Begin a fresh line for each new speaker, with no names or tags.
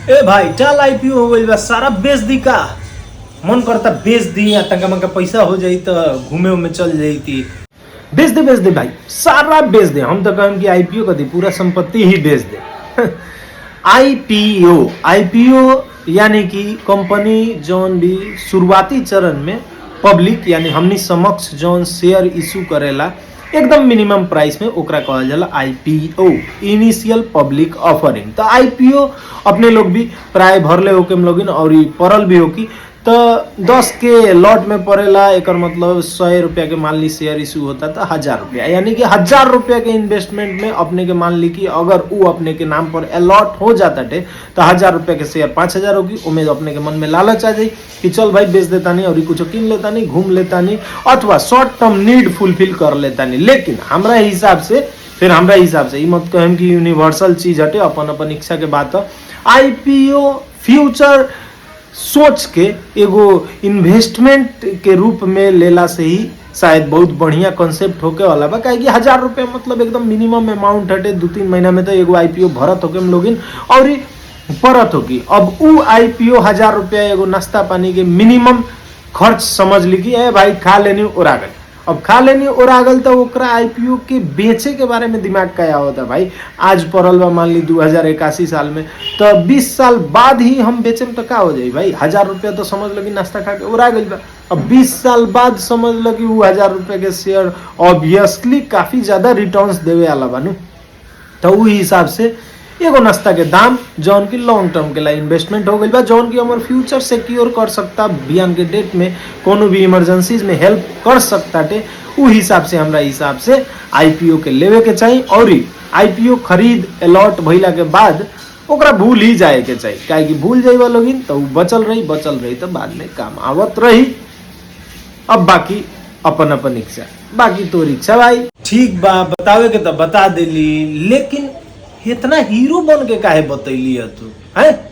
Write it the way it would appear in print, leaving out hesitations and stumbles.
ए भाई चल आईपीओ हो गई बा, सारा बेच दी का। मन करता बेच दी या तंका मंका पैसा हो जाई तो घूमे उमे चल जाई थी। बेच दे भाई, सारा बेच दे। हम तो कहम कि आईपीओ कर दी, पूरा संपत्ति ही बेच दे। आईपीओ यानी कि कंपनी जौन भी शुरुआती चरण में पब्लिक यानी हमनी समक्ष जौन शेयर इशू करेला एकदम मिनिमम प्राइस में, ओकरा कहल जाला आईपीओ, इनिशियल पब्लिक ऑफरिंग। तो आईपीओ अपने लोग भी प्राय भरले होके हम लोग और परल भी हो कि तो 10 के लॉट में पड़ेला, एक मतलब 100 रुपया के मान ली शेयर इशू होता तो 1000 रुपया, यानी कि 1000 रुपया के इन्वेस्टमेंट में अपने के मान ली कि अगर वो अपने के नाम पर अलॉट हो जाता टे तो 1000 रुपया के शेयर 5000 होगी। उम्मीद अपने के मन में लालच आ जाए कि चल भाई बेच देता नहीं और कुछ किन लेता नहीं, घूम लेता नहीं, अथवा शॉर्ट टर्म नीड फुलफिल कर लेता नहीं। लेकिन हमरा हिसाब से मत कहम कि यूनिवर्सल चीज हटे, अपन अपन इच्छा के बात। आईपीओ फ्यूचर सोच के एगो इन्वेस्टमेंट के रूप में लेला से ही शायद बहुत बढ़िया कॉन्सेप्ट होके वाला बा। काहे कि 1000 रुपया मतलब एकदम मिनिमम अमाउंट हटे। 2-3 महीना में तो एगो आईपीओ भरत होके हम लोगिन और परत होगी। अब उ आईपीओ 1000 रुपया एगो नाश्ता पानी के मिनिमम खर्च समझ ली कि ए भाई खा लेनी और आ गई। अब खा लेनी और आ गल तो ओकरा आईपीओ के बेचे के बारे में दिमाग का होता है भाई। आज पड़ल बा मान ली 2081 साल में, तो 20 साल बाद ही हम बेचेम तो का हो जाए भाई। 1000 रुपया तो समझ लो कि नाश्ता खा के और आ गई बा। अब 20 साल बाद समझ लो कि वो 1000 रुपया के शेयर ऑब्वियसली काफी ज्यादा रिटर्न्स देवे वाला बानू। तो वो हिसाब से एगो नाश्ता के दाम जौन की लॉन्ग टर्म के लिए इन्वेस्टमेंट हो गई बा, जौन की हमारे फ्यूचर सिक्योर कर सकता, बिहान के डेट में कोनो भी इमरजेंसीज में हेल्प कर सकता टे। उ हिसाब से हमरा हिसाब से आईपीओ के लेवे के चाहिए और आईपीओ खरीद अलॉट भइला के बाद ओकरा भूल ही जाए के चाहिए। काहे कि भूल जाइबा लोगिन तो बचल रही तो बाद में काम आवत रही। अब बाकी अपन अपन इच्छा, बाकी तोर इच्छा भाई। ठीक बा, बतावे के तो बता देली, लेकिन इतना हीरो बन के काहे बतैली है तू हैं?